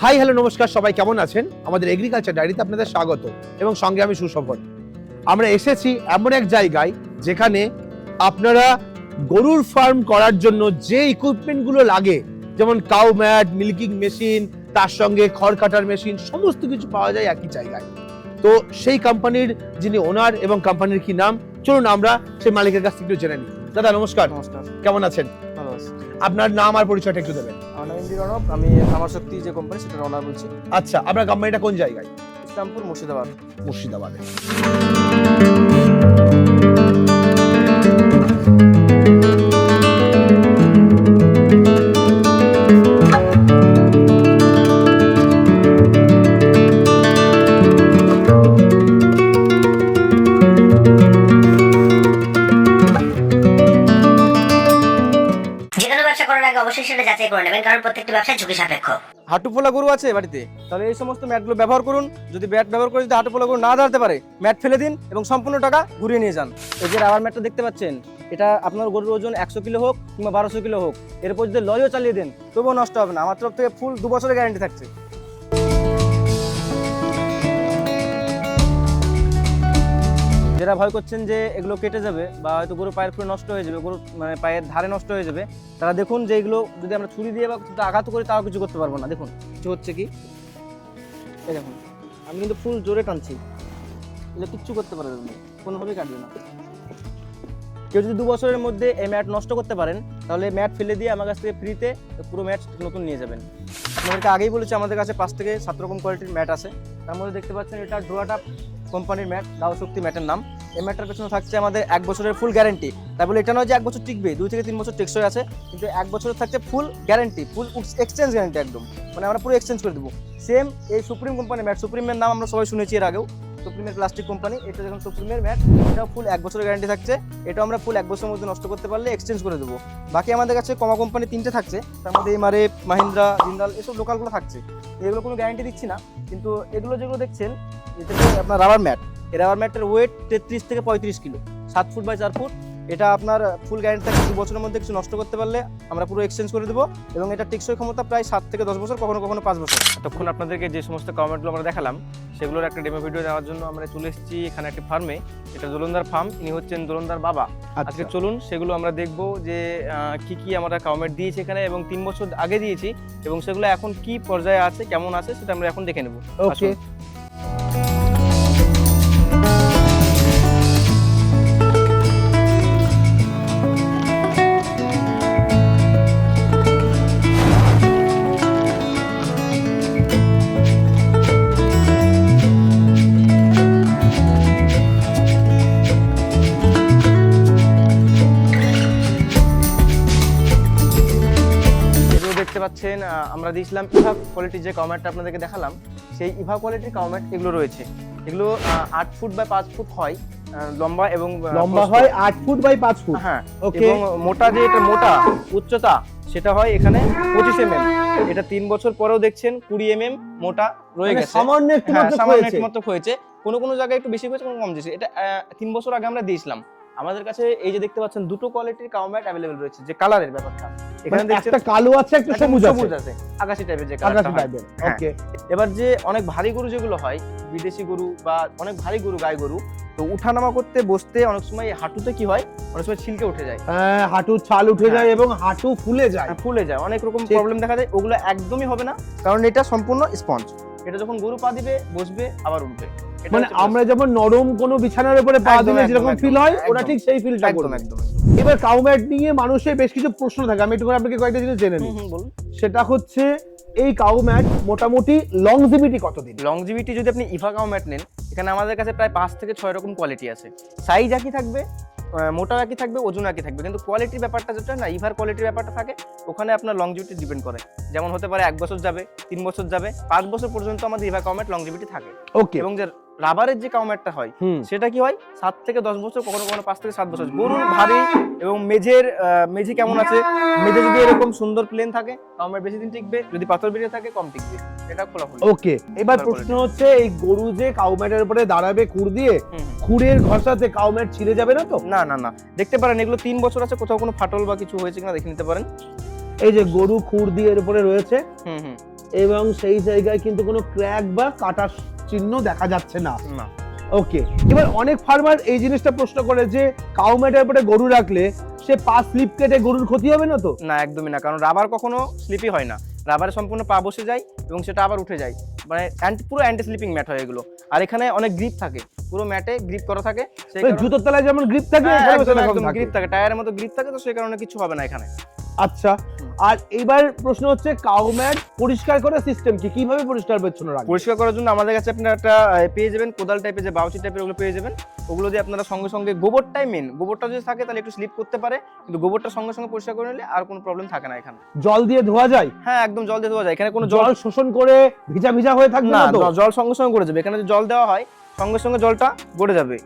Hi hello নমস্কার, সবাই কেমন আছেন? আমাদের এগ্রিকালচার ডায়েরিতে আপনাদের স্বাগত এবং সঙ্গে আমি সুশোভন। আমরা এসেছি এমন এক জায়গায় যেখানে আপনারা গরুর ফার্ম করার জন্য যে ইকুইপমেন্টগুলো লাগে, যেমন কাউ ম্যাট, মিল্কিং মেশিন, তার সঙ্গে খড় কাটার মেশিন, সমস্ত কিছু পাওয়া যায় একই জায়গায়। তো সেই কোম্পানির যিনি ওনার এবং কোম্পানির কি নাম, চলুন আমরা সেই মালিকের কাছ থেকে একটু জেনে নিই। দাদা নমস্কার। নমস্কার, কেমন আছেন? ভালো আছি। আপনার নাম আর পরিচয়টা একটু দেবেন। আমার নাম ইন্দির অর্ণব, আমি আমার শক্তি যে কোম্পানি সেটার ওনার বলছি। আচ্ছা, আপনার কোম্পানিটা কোন জায়গায়? ইসলামপুর, মুর্শিদাবাদ। মুর্শিদাবাদে। যেকোনো ব্যবসা করার আগে অবশ্যই সেটা যাচাই করে নেবেন, কারণ প্রত্যেকটি ব্যবসা ঝুঁকি সাপেক্ষ। হাঁটু ফোলা গরু আছে বাড়িতে, তাহলে এই সমস্ত ম্যাটগুলো ব্যবহার করুন। যদি ব্যাট ব্যবহার করে যদি হাঁটু ফোলা গরু না দাঁড়াতে পারে, ম্যাট ফেলে দিন এবং সম্পূর্ণ টাকা ঘুরিয়ে নিয়ে যান। এই যে রাবার ম্যাটটা দেখতে পাচ্ছেন, এটা আপনার গরুর ওজন 100 কিলো হোক কিংবা 1200 কিলো হোক, এরপর যদি লরিও চালিয়ে দেন তবুও নষ্ট হবে না। আমার তরফ থেকে ফুল 2 বছরের গ্যারান্টি থাকছে। যারা ভয় করছেন যে এগুলো কেটে যাবে বা হয়তো গরু পায়ের খুলে নষ্ট হয়ে যাবে, গরু মানে পায়ের ধারে নষ্ট হয়ে যাবে, তারা দেখুন যে এগুলো যদি আমরা ছুরি দিয়ে বা আঘাত করি তাও কিছু করতে পারবো না। দেখুন কিছু হচ্ছে কি, এই দেখুন আমি কিন্তু ফুল জোরে টানছি, এগুলো কিচ্ছু করতে পারবে না, কোনোভাবেই কাটবে না। কেউ যদি 2 বছরের মধ্যে এই ম্যাট নষ্ট করতে পারেন, তাহলে ম্যাট ফেলে দিয়ে আমার কাছ থেকে ফ্রিতে পুরো ম্যাট নতুন নিয়ে যাবেন। আপনাদেরকে আগেই বলেছি আমাদের কাছে 5 থেকে 7 রকম কোয়ালিটির ম্যাট আছে। তার মধ্যে দেখতে পাচ্ছেন এটা ডোয়াটা কোম্পানির ম্যাট, দাও শক্তি ম্যাটের নাম। এই ম্যাটটার পেছনে থাকছে আমাদের 1 বছরের ফুল গ্যারান্টি। তাই বলে এটা নয় যে 1 বছর টিকবে, 2 থেকে 3 বছর টেকসই আছে, কিন্তু 1 বছরের থাকছে ফুল গ্যারান্টি, ফুল এক্সচেঞ্জ গ্যারান্টি একদম, মানে আমরা পুরো এক্সচেঞ্জ করে দেবো। সেম এই সুপ্রিম কোম্পানির ম্যাট, সুপ্রিমের নাম আমরা সবাই শুনেছি এর আগেও, সুপ্রিমের প্লাস্টিক কোম্পানি, এটা যখন সুপ্রিমের ম্যাট, এটাও ফুল 1 বছরের গ্যারান্টি থাকছে। এটাও আমরা ফুল 1 বছরের মধ্যে নষ্ট করতে পারলে এক্সচেঞ্জ করে দেবো। বাকি আমাদের কাছে কমা কোম্পানি 3টে থাকছে, তার মধ্যে এমআরএফ, মাহিন্দ্রা, জিন্দাল, এসব লোকালগুলো থাকছে। এগুলো কোনো গ্যারান্টি দিচ্ছি না, কিন্তু এগুলো যেগুলো দেখছেন এটা আপনার রাবার ম্যাট। এই রাবার ম্যাটের ওয়েট 33 থেকে 35 কিলো, 7 ফুট বাই 4 ফুট। এটা আপনার ফুল গ্যারান্টি থাকে, 2 বছরের মধ্যে কিছু নষ্ট করতে পারলে আমরা পুরো এক্সচেঞ্জ করে দেবো। এবং এটা টেকসই ক্ষমতা প্রায় 7 থেকে 10 বছর, কখনো কখনো 5 বছর। তখন আপনাদেরকে যে সমস্ত কমেন্টগুলো আমরা দেখালাম, সেগুলোর একটা ডেমো ভিডিও দেওয়ার জন্য আমরা চলে এসেছি এখানে একটি ফার্মে। এটা দোলনদার ফার্ম, ইনি হচ্ছেন দোলনদার বাবা। আজকে চলুন সেগুলো আমরা দেখবো যে কি কি আমরা কমেন্ট দিয়েছি এখানে এবং 3 বছর আগে দিয়েছি, এবং সেগুলো এখন কি পর্যায়ে আছে, কেমন আছে, সেটা আমরা এখন দেখে নেবো। ওকে। দেখতে পাচ্ছেন আমরা দিয়েছিলাম ইভা কোয়ালিটির যে কাউম্যাটটা আপনাদেরকে দেখালাম, সেই ইভা কোয়ালিটির কাউম্যাট এগুলো রয়েছে। এগুলো 8 ফুট বাই 5 ফুট হয় লম্বা, এবং লম্বা হয় 8 ফুট বাই 5 ফুট। হ্যাঁ, ওকে। এবং মোটা যে এটা মোটা উচ্চতা সেটা হয় এখানে 25 mm। এটা 3 বছর পরেও দেখছেন 20 mm মোটা রয়ে মানে গেছে, সামান্য একটু হ্যাঁ, মাত্র সামান্য হয়েছে। একটু মাত্র হয়েছে। কোনো জায়গায় একটু বেশি হয়েছে, কোনো কম দিয়েছে। এটা 3 বছর আগে আমরা দিয়েছিলাম। আমাদের কাছে এই যে দেখতে পাচ্ছেন দুটো কোয়ালিটির কাউম্যাট অ্যাভেলেবেল রয়েছে। যে কালারের ব্যাপারটা এখানে মানে দেখছেন, একটা কালো আছে, একটা সবুজ আছে, আকাশি টাইপের যে আকাশি কালারটা হয়। টাইপের। হ্যাঁ। ওকে। এবার যে অনেক ভারী গরু যেগুলো হয়, বিদেশি গরু বা অনেক ভারী গরু, গাই গরু, তো উঠানামা করতে বসতে অনেক সময় হাঁটুতে কি হয়, অনেক সময় ছিলকে উঠে যায়, হ্যাঁ, হাঁটুর ছাল উঠে যায় এবং হাঁটু ফুলে যায়। ফুলে যায়, অনেক রকম ঠিক। প্রবলেম দেখা যায়। ওগুলো একদমই হবে না, কারণ এটা সম্পূর্ণ স্পঞ্জ। এটা যখন গরু পা দিবে, বসবে, আবার উঠবে। এটা মানে হচ্ছে আমরা যেমন নরম কোনো বিছানার উপরে পা একদম, দিলে একদম, যেরকম একদম, ফিল হয়, ওরা একদম, ঠিক সেই ফিলটা একদম করবে। একদম। এবার কাউম্যাট নিয়ে মানুষের বেশ কিছু প্রশ্ন থাকে, আমি একটু করে আপনাকে কয়েকটা জিনিস জেনে নিই। বলুন। সেটা হচ্ছে এই কাউম্যাট মোটামুটি লংজিভিটি কতদিন? লংজিভিটি যদি আপনি ইভা কাউম্যাট নেন, এখানে আমাদের কাছে প্রায় 5 থেকে 6 রকম কোয়ালিটি আছে। সাইজ একই থাকবে, মোটাও একই থাকবে, ওজন একই থাকবে, কিন্তু কোয়ালিটির ব্যাপারটা যেটা না, ইভার কোয়ালিটির ব্যাপারটা থাকে, ওখানে আপনার লংজিভিটি ডিপেন্ড করে। যেমন হতে পারে 1 বছর যাবে, 3 বছর যাবে, 5 বছর পর্যন্ত আমাদের ইভা কাউম্যাট লংজিভিটি থাকে। ওকে। এবং যে রাবারের যে কাউম্যাটটা হয়, সেটা কি হয় 7 থেকে 10 বছর, কখনো কখনো 5 থেকে 7 বছর। গরুর ভারী এবং মেঝে কেমন আছে, মেঝে যদি এরকম সুন্দর প্লেন থাকে, কাউম্যাট বেশি দিন টিকবে, যদি পাথর বেরিয়ে থাকে কম টিকবে। এটা খোলা খোলা। ওকে। এবার প্রশ্ন হচ্ছে, এই গরু যে কাউম্যাটের উপরে দাঁড়াবে খুর দিয়ে, খুরের ঘষাতে কাউম্যাট ছিঁড়ে যাবে না তো? না না না, দেখতে পারেন এগুলো 3 বছর আছে, কোথাও কোনো ফাটল বা কিছু হয়েছে কিনা দেখে নিতে পারেন। এই যে গরু খুর দিয়ে এর উপরে রয়েছে, এবং সেই জায়গায় কিন্তু কোনো ক্র্যাক বা কাটার চিহ্ন দেখা যাচ্ছে না। না ওকে, এবার অনেক ফার্মার এই জিনিসটা প্রশ্ন করে যে কাউ ম্যাটের উপরে গরু রাখলে সে পা স্লিপ কেটে গরুর ক্ষতি হবে না তো? না, একদমই না, কারণ রাবার কখনো স্লিপই হয় না, রাবারে সম্পূর্ণ পা বসে যায় এবং সেটা আবার উঠে যায়, মানে পুরো অ্যান্টি স্লিপিং ম্যাট হয় এগুলো। আর এখানে অনেক গ্রিপ থাকে, পুরো ম্যাটে গ্রিপ করা থাকে, সেই কারণে জুতোর তলায় যেমন গ্রিপ থাকে গ্রিপ থাকে, টায়ারের মতো গ্রিপ থাকে, তো সেই কারণে কিছু হবে না এখানে। আচ্ছা, আর এবার প্রশ্ন হচ্ছে কাউ ম্যাট পরিষ্কার করার সিস্টেম কি, কিভাবে পরিষ্কার পরিচ্ছন্ন রাখবেন? পরিষ্কার করার জন্য আমাদের কাছে আপনারা একটা পেয়ে যাবেন, কোদাল টাইপের যে বাউচি টাইপের ওগুলো পেয়ে যাবেন। ওগুলো দিয়ে আপনারা সঙ্গে সঙ্গে, গোবরটাই মেন, গোবরটা যদি থাকে তাহলে একটু স্লিপ করতে পারে, কিন্তু গোবরটা সঙ্গে সঙ্গে পরিষ্কার করে নিলে আর কোনো প্রবলেম থাকে না এখানে। জল দিয়ে ধোয়া যায়? হ্যাঁ, একদম জল দিয়ে ধোয়া যায়, এখানে কোনো জল শোষণ করে ভিজা ভিজা হয়ে থাকবে না, না তো? জল সঙ্গে সঙ্গে গড়ে যাবে, এখানে যদি জল দেওয়া হয় সঙ্গে সঙ্গে জলটা গড়ে যাবে।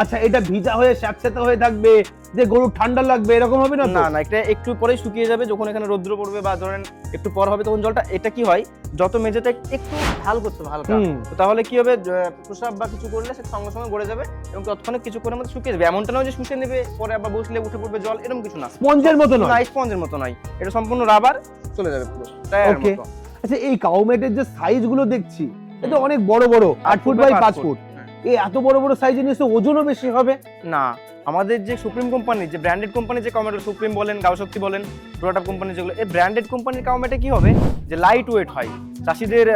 আচ্ছা, এটা ভিজা হয়ে স্যাঁতস্যাঁতে হয়ে থাকবে যে গরু ঠান্ডা লাগবে এরকম হবে না তো? না না, এটা একটু পরেই শুকিয়ে যাবে, যখন এখানে রোদ্র পড়বে বা ধরেন একটু পর হবে তখন জলটা, এটা কি হয় যত মেঝেতে একটু ঢাল করতে হবে হালকা, তো তাহলে কি হবে, প্রসাব বা কিছু করলে সেটা সঙ্গে সঙ্গে গড়ে যাবে এবং তৎক্ষণে কিছুক্ষণের মধ্যে শুকিয়ে যাবে। এমনটা নয় যে শুষে নেবে পরে আবার বসলে উঠে পড়বে জল, এরকম কিছু না, স্পঞ্জের মতো না, নয়? স্পঞ্জের মতো নয়, এটা সম্পূর্ণ রাবার চলে যাবে পুরো টায়ারের ওকে। মতো। আচ্ছা, এই কাউ ম্যাটের যে সাইজ গুলো দেখছি এটা অনেক বড় বড়, 8 ফুট বাই 5 ফুট, এই এত বড় বড় সাইজের নিশ্চয় ওজনও বেশি হবে? না, আমাদের যে সুপ্রিম কোম্পানি, যে ব্র্যান্ডেড কোম্পানি, যে কাউমেটের সুপ্রিম বলেন, গাউশক্তি বলেন, প্রোডাক্ট কোম্পানি যেগুলো, এই ব্র্যান্ডেড কোম্পানির কাউমেটে কি হবে যে লাইট ওয়েট হয়। চাষিদের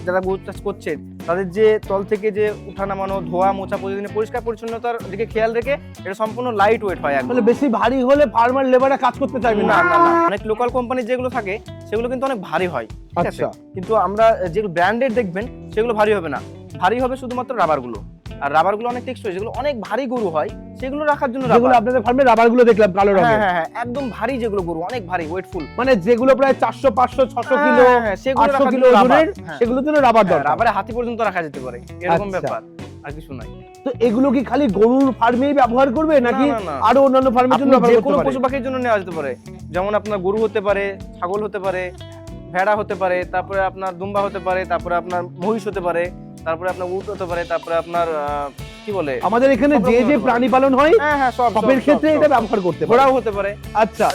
যারা গরু চাষ করছে তাদের যে তল থেকে যে উঠা নামানো, ধোয়া মোছা, প্রতিদিন পরিষ্কার পরিচ্ছন্নতার দিকে খেয়াল রেখে এটা সম্পূর্ণ লাইট ওয়েট হয় একদম। মানে বেশি ভারী হলে ফার্মার লেবাররা কাজ করতে চাইবে না? না না না, অনেক লোকাল কোম্পানি যেগুলো থাকে সেগুলো কিন্তু অনেক ভারী হয়, ঠিক আছে? আচ্ছা। কিন্তু আমরা যেগুলো ব্র্যান্ডেড দেখবেন সেগুলো ভারী হবে না, ভারী হবে শুধুমাত্র রাবারগুলো, আর রাবারগুলো অনেক টেকসই, যেগুলো অনেক ভারী গরু হয় সেগুলো রাখার জন্য যেগুলো রাবার। আপনাদের ফার্মে রাবার গুলো দেখলাম কালো হ্যাঁ রঙের, হ্যাঁ হ্যাঁ, একদম ভারী যেগুলো গরু অনেক ভারী ওয়েটফুল, মানে যেগুলো প্রায় 400 500 600 কিলো সেগুলো 800 রাখার কিলো জন্য ওজনের, রাবার। হ্যাঁ, সেগুলোর জন্য রাবার দরকার। রাবারে হাতি পর্যন্ত রাখা যেতে পারে, এরকম আচ্ছা। ব্যাপার, আর কিছু নাই। তো এগুলো কি খালি গরুর ফার্মেই ব্যবহার করবে নাকি না, না, না। আরো অন্যান্য ফার্মের জন্য আপনি ব্যবহার যে করতে কোনো পারে? পশু পাখির জন্য নেওয়া যেতে পারে, যেমন আপনার গরু হতে পারে, ছাগল হতে পারে, ভেড়া হতে পারে, তারপরে আপনার দুম্বা হতে পারে, তারপরে আপনার মহিষ হতে পারে, তারপরে আপনার উট হতে পারে, তারপরে আপনার কি বলে, আমাদের এখানে সব যে রকম যে হতে পারে। প্রাণী পালন হয় হ্যাঁ হ্যাঁ, সব সবের ক্ষেত্রে এটা ব্যবহার করতে পারে। ঘোড়াও হতে পারে। আচ্ছা,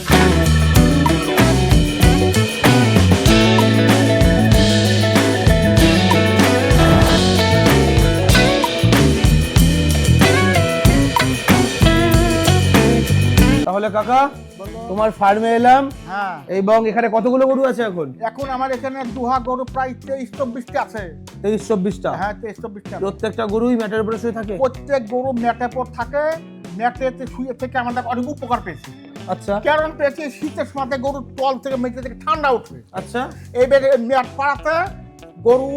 তাহলে কাকা তোমার ফার্মে এলাম, হ্যাঁ, এবং এখানে কতগুলো গরু আছে এখন? এখন আমার এখানে দুহা গরু প্রায় 23-24টা আছে। 23-24টা? হ্যাঁ, 23-24টা। প্রত্যেকটা গরুই ম্যাটের উপরে শুয়ে থাকে? প্রত্যেক গরু ম্যাটের পর থাকে, ম্যাটেতে শুয়ে থেকে আমাদের অনেক উপকার পেয়েছি। আচ্ছা কারণ পেয়েছি শীতের সময় গরুর তল থেকে মেঝে থেকে ঠান্ডা উঠবে, আচ্ছা, এবারে ম্যাট পাড়াতে গরু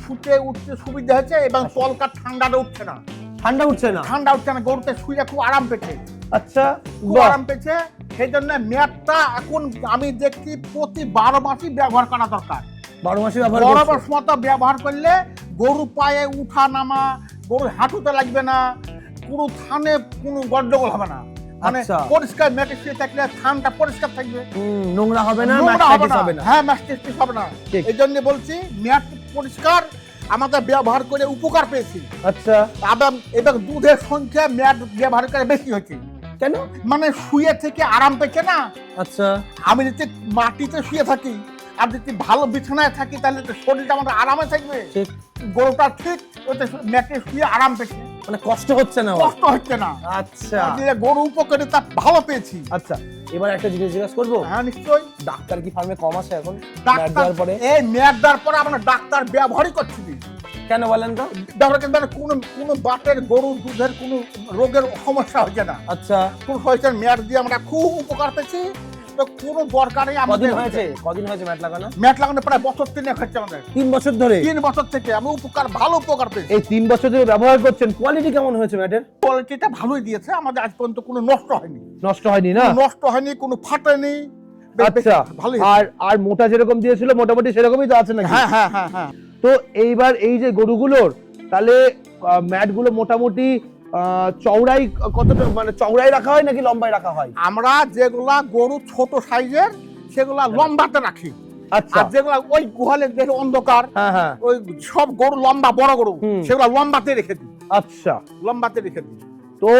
শুতে উঠতে সুবিধা হয়েছে এবং তলকার ঠান্ডাটা উঠছে না, ঠান্ডা উঠছে না? ঠান্ডা উঠছে না, গরুতে শুয়ে খুব আরাম পেয়েছে, আচ্ছা, খুব বাহ। আরাম পেয়েছে। সেই জন্য ম্যাটটা এখন আমি দেখছি প্রতি 12 মাসই ব্যবহার করা দরকার। 12 মাসে ব্যবহার বড় করছো? বড় মতো ব্যবহার করলে গরু পায়ে উঠা নামা, গরু হাঁটুতে লাগবে না, কোনো থানে কোনো গন্ডগোল হবে না, মানে আচ্ছা। পরিষ্কার ম্যাটে শুয়ে থাকলে থানটা পরিষ্কার থাকবে, নোংরা হবে না, নোংরা হবে ম্যাট না। হবে না। হ্যাঁ, ম্যাস্টিস হবে না। ঠিক। এই জন্য বলছি ম্যাট পরিষ্কার আমাদের ব্যবহার করে উপকার পেয়েছি। আচ্ছা, এবং দুধের সংখ্যা ম্যাট ব্যবহার করে বেশি হয়েছে, কেন? মানে শুয়ে থেকে আরাম পেয়েছে না। আচ্ছা, আমি যদি মাটিতে শুয়ে থাকি আর যদি ভালো বিছানায় থাকি তাহলে তো শরীরটা আমাদের আরামে থাকবে, ঠিক। গরুটা ঠিক ওতে ম্যাটে শুয়ে আরাম পেয়েছে, মানে কষ্ট হচ্ছে না ওর? কষ্ট হচ্ছে না। আচ্ছা যে গরু উপকারিতা ভালো পেয়েছি। আচ্ছা, এবার একটা জিনিস জিজ্ঞাসা করবো, হ্যাঁ, নিশ্চয়ই। ডাক্তার কি ফার্মে কম আছে এখন ম্যাট ডাক্তার দেওয়ার পরে? এই ম্যাট দেওয়ার পরে আমরা ডাক্তার ব্যবহারই করছি না। কেন বলেন তো? ব্যবহার করতে কোনো বাটের গরুর দুধের কোনো রোগের সমস্যা হচ্ছে না, আচ্ছা, কোনো হয়েছে ম্যাট দিয়ে আমরা খুব উপকার পেয়েছি। তো কোনো দরকারই কদিন আমাদের হয়েছে ম্যাট লাগানো? ম্যাট লাগানো প্রায় বছর 3 হচ্ছে আমাদের, 3 বছর ধরে? 3 বছর থেকে আমি ভালো উপকার পেয়েছি। এই 3 বছর ধরে ব্যবহার করছেন, কোয়ালিটি কেমন হয়েছে ম্যাটের? কোয়ালিটিটা ভালোই দিয়েছে আমাদের, আজ পর্যন্ত কোনো নষ্ট হয়নি, নষ্ট হয়নি না? নষ্ট হয়নি, কোনো ফাটেনি। আচ্ছা, ভালোই। আর মোটা যেরকম দিয়েছিল মোটামুটি সেরকমই তো আছে নাকি? হ্যাঁ হ্যাঁ হ্যাঁ হ্যাঁ। তো এইবার এই যে গরুগুলোর তাহলে ম্যাট গুলো মোটামুটি চওড়াই কতটা, মানে চওড়াই রাখা হয় নাকি লম্বাই রাখা হয়? আমরা যেগুলা গরু ছোট সাইজের সেগুলা লম্বাতে রাখি, আচ্ছা, আর যেগুলা ওই গুহালে দেখে অন্ধকার হ্যাঁ হ্যাঁ, ওই সব গরু লম্বা বড় গরু হুম। সেগুলা লম্বাতে রেখে দিই, আচ্ছা। লম্বাতে রেখে দিই। তো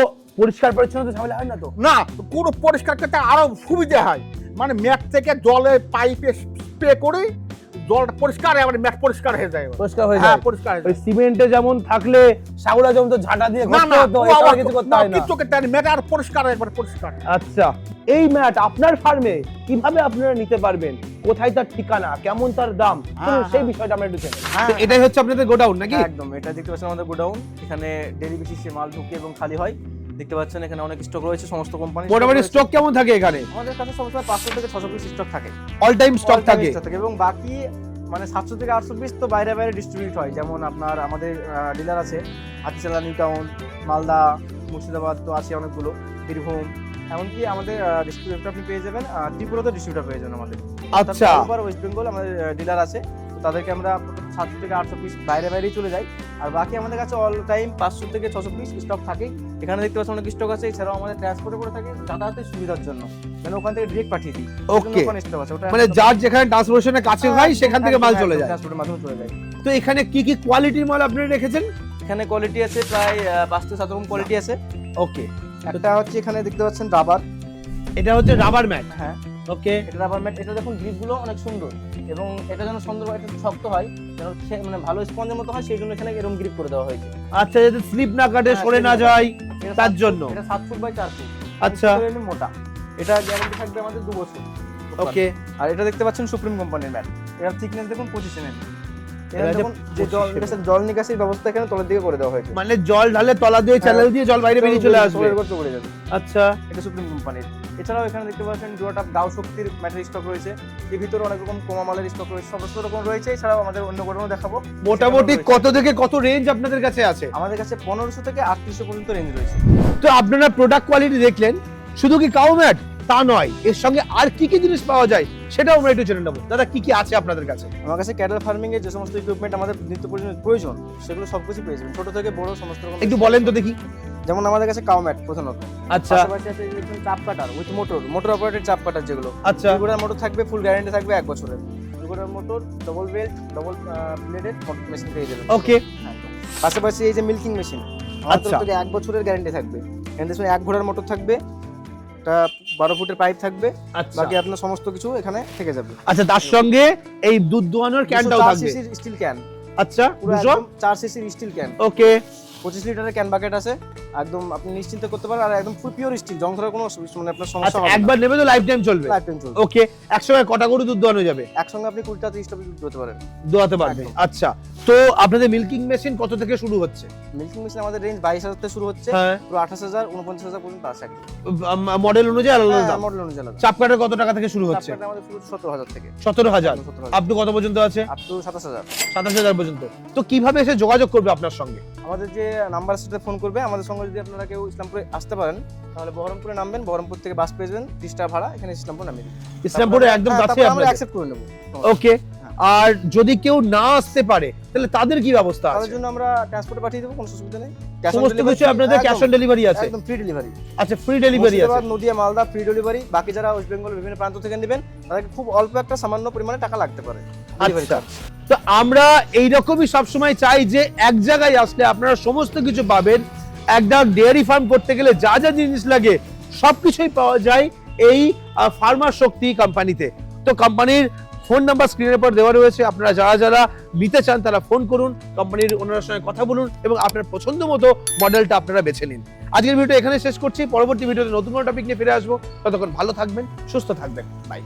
পরিষ্কার পরিচ্ছন্নতা ঝামেলা হয় না তো? না, পুরো পরিষ্কার করতে আরো সুবিধা হয়, মানে ম্যাট থেকে জলে পাইপে স্প্রে করে জলটা পরিষ্কার এবার ম্যাট পরিষ্কার হয়ে যায় এবার। পরিষ্কার হয়ে হ্যাঁ যায়। পরিষ্কার হয়ে ওই যায়। সিমেন্টে যেমন থাকলে ছাগলা যেমন তো ঝাঁটা দিয়ে না ঘষতে না হতো, ও এছাড়া আবার কিছু করতে না, হয় না। কিচ্ছু করতে হয় না, ম্যাট আর পরিষ্কার একবার পরিষ্কার। আচ্ছা, এই ম্যাট আপনার ফার্মে কিভাবে আপনারা নিতে পারবেন, কোথায় তার ঠিকানা, কেমন তার দাম, চলুন সেই বিষয়টা আমরা একটু জেনে নিই। হ্যাঁ, তো এটাই হচ্ছে আপনাদের গোডাউন নাকি? একদম, এটা দেখতে পাচ্ছেন আমাদের গোডাউন। এখানে ডেলি বেসিসে মাল ঢুকে এবং খালি হয়। দেখতে পাচ্ছেন এখানে অনেক স্টক রয়েছে, সমস্ত কোম্পানি মোটামুটি স্টক কেমন থাকে এখানে? আমাদের কাছে সবসময় 500 থেকে 600 পিস স্টক থাকে, অল টাইম স্টক থাকে? এবং বাকি মানে 700 থেকে 800 পিস তো বাইরে বাইরে ডিস্ট্রিবিউট হয়। যেমন আপনার আমাদের ডিলার আছে হাতিশালা, নিউ টাউন, মালদা, মুর্শিদাবাদ তো আছে অনেকগুলো, বীরভূম, এমনকি আমাদের ডিস্ট্রিবিউটর আপনি পেয়ে যাবেন, ত্রিপুরাতে ডিস্ট্রিবিউটর পেয়ে যাবেন আমাদের। আচ্ছা, ওয়েস্ট বেঙ্গল আমাদের ডিলার আছে, তো তাদেরকে আমরা 700 থেকে 800 পিস বাইরে বাইরেই চলে যাই। আর বাকি আমাদের কাছে অল টাইম 500 থেকে 600 পিস স্টক থাকে। এখানে দেখতে পাচ্ছেন অনেক স্টক আছে, এছাড়াও আমাদের ট্রান্সপোর্টে করে থাকে যাতায়াতের সুবিধার জন্য, মানে ওখান থেকে ডিরেক্ট পাঠিয়ে দিই। ওকে, ওখানে স্টক আছে, ওটা মানে যার যেখানে ট্রান্সপোর্টেশনের কাছে হয় সেখান থেকে মাল চলে যায়। ট্রান্সপোর্টের মাধ্যমে চলে যায়। তো এখানে কি কি কোয়ালিটির মাল আপনারা রেখেছেন? এখানে কোয়ালিটি আছে প্রায় 5 থেকে 7 রকম কোয়ালিটি আছে। ওকে, একটা হচ্ছে এখানে দেখতে পাচ্ছেন রাবার। এটা হচ্ছে রাবার ম্যাট। হ্যাঁ, ওকে, এটা রাবার ম্যাট। এটা দেখুন গ্রিপগুলো অনেক সুন্দর, এবং এটা যেন সুন্দর হয়, এটা শক্ত হয়, যেন মানে ভালো স্পঞ্জের মতো হয়, সেই জন্য এখানে এরকম গ্রিপ করে দেওয়া হয়েছে। আচ্ছা, যাতে স্লিপ না কাটে, হ্যাঁ, সরে না সেটা- যায় এটা তার 7 ফুট, জন্য। এটা 7 ফুট বাই 4 ফুট। আচ্ছা, মোটা। এটা গ্যারান্টি থাকবে আমাদের 2 বছর। ওকে, আর এটা দেখতে পাচ্ছেন সুপ্রিম কোম্পানির ম্যাট। এর থিকনেস দেখুন 25 mm। এটা এটা হচ্ছে দেখুন যে জল 25 নিকাশের জল নিকাশের ব্যবস্থা এখানে তলের দিকে করে দেওয়া হয়েছে। মানে জল ঢালে তলা দিয়ে চ্যানেল দিয়ে জল বাইরে বেরিয়ে চলে আসবে। তলের করতে পড়ে যাবে। আচ্ছা, এটা সুপ্রিম কোম্পানির। এছাড়াও এখানে দেখতে পাচ্ছেন ডুয়াটাপ দাও শক্তির ম্যাটের স্টক রয়েছে। এর ভিতরে অনেক রকম কোমা মালের স্টক রয়েছে, সমস্ত রকম রয়েছে। এছাড়াও আমাদের অন্য গোডাউন দেখাবো। মোটামুটি সেখানেও কত থেকে কত রেঞ্জ আপনাদের কাছে আছে? রয়েছে। আমাদের কাছে 1500 থেকে 3800 পর্যন্ত রেঞ্জ রয়েছে। তো আপনারা প্রোডাক্ট কোয়ালিটি দেখলেন, শুধু কি কাউ ম্যাট তা নয়, এর সঙ্গে আর কি কি জিনিস পাওয়া যায় সেটাও আমরা একটু জেনে নেবো। দাদা, কি কি আছে আপনাদের কাছে? আমার কাছে ক্যাটেল ফার্মিং এর যে সমস্ত ইকুইপমেন্ট আমাদের নিত্য প্রয়োজন সেগুলো সবকিছু পেয়ে যাবেন, ছোট থেকে বড় সমস্ত রকম। একটু বলেন তো দেখি। যেমন আমাদের কাছে কাউ ম্যাট প্রধানত। আচ্ছা, পাশাপাশি আছে দেখুন চাপ কাটার উইথ মোটর অপারেটেড চাপ কাটার, যেগুলো আচ্ছা, দুগুড়ার মোটর থাকবে, ফুল গ্যারান্টি থাকবে 1 বছরের। দুগুড়ার motor, double belt, double bladed machine পেয়ে যাবেন। ওকে, পাশাপাশি এই যে মিল্কিং মেশিন, আচ্ছা। আমাদের থেকে 1 বছরের গ্যারান্টি থাকবে। এখানে 1 ঘোড়ার মোটর থাকবে, একটা 12 ফুটের পাইপ থাকবে, আচ্ছা, বাকি আপনার সমস্ত কিছু এখানে থেকে যাবে। আচ্ছা, তার সঙ্গে এই দুধ দোয়ানোর ক্যানটাও থাকবে। স্টিল ক্যান, আচ্ছা, পুরো 200, একদম 4 সিসির স্টিল ক্যান। ওকে, 25 লিটারের ক্যান বাকেট আছে, একদম আপনি নিশ্চিন্তে করতে পারেন। আর একদম ফুল পিওর স্টিল, জং ধরার কোনো মানে আপনার সমস্যা আচ্ছা, হবে না। একবার নেবে তো লাইফ টাইম চলবে। লাইফ টাইম চলবে। ওকে, একসঙ্গে কটা গরু দুধ দোয়ানো যাবে? একসঙ্গে আপনি 20টা 30টা দুধ দিতে পারেন। দোয়াতে পারবে। একদম। আচ্ছা, তো আপনাদের মিল্কিং মেশিন কত থেকে শুরু হচ্ছে? মিল্কিং মেশিন আমাদের রেঞ্জ 22,000 থেকে শুরু হচ্ছে, হ্যাঁ, পুরো 28,000 49,000 পর্যন্ত আছে। মডেল অনুযায়ী আলাদা আলাদা দাম। মডেল অনুযায়ী আলাদা। চাপ কাটার কত টাকা থেকে শুরু হচ্ছে? চাপকাঠি আমাদের শুরু 17,000 থেকে। 17,000। 17,000 আপনি কত পর্যন্ত আছে? Up to 27,000। 27,000 পর্যন্ত। তো কিভাবে এসে যোগাযোগ করবে আপনার সঙ্গে? আমাদের যে নাম্বার সাথে ফোন করবে, আমাদের সঙ্গে যদি আপনারা কেউ ইসলামপুরে আসতে পারেন তাহলে বহরমপুরে নামবেন, বহরমপুর থেকে বাস পেয়ে যাবেন, 30 টাকা ভাড়া, এখানে ইসলামপুর নামিয়ে দিবেন। ইসলামপুরে একদম কাছে আমরা আপনাদের। অ্যাকসেপ্ট করে নেব। ওকে, আর যদি কেউ না আসতে পারে তাহলে তাদের কি ব্যবস্থা তাদের আছে? জন্য আমরা ট্রান্সপোর্টে পাঠিয়ে দেবো, কোনো অসুবিধা নেই। Cash on সমস্ত delivery কিছু আপনাদের একদম, ক্যাশ অন ডেলিভারি আছে? একদম ফ্রি ডেলিভারি। আচ্ছা, ফ্রি ডেলিভারি আছে। Murshidabad, Nadia, Malda free delivery. বাকি যারা ওয়েস্ট বেঙ্গল বিভিন্ন প্রান্ত থেকে নেবেন তাদেরকে খুব অল্প একটা সামান্য পরিমাণে টাকা লাগতে পারে ডেলিভারি আচ্ছা, চার্জ। তো আমরা এইরকমই সবসময় চাই যে এক জায়গায় আসলে আপনারা সমস্ত কিছু পাবেন। একটা ডেয়ারি ফার্ম করতে গেলে যা যা জিনিস লাগে সবকিছুই পাওয়া যায় এই ফার্মার শক্তি কোম্পানিতে। তো কোম্পানির ফোন নাম্বার স্ক্রিনের পর দেওয়া রয়েছে, আপনারা যারা যারা নিতে চান তারা ফোন করুন, কোম্পানির ওনার সঙ্গে কথা বলুন এবং আপনার পছন্দ মতো মডেলটা আপনারা বেছে নিন। আজকের ভিডিও এখানে শেষ করছি, পরবর্তী ভিডিওতে নতুন কোনো টপিক নিয়ে ফিরে আসবো। ততক্ষণ ভালো থাকবেন, সুস্থ থাকবেন, বাই।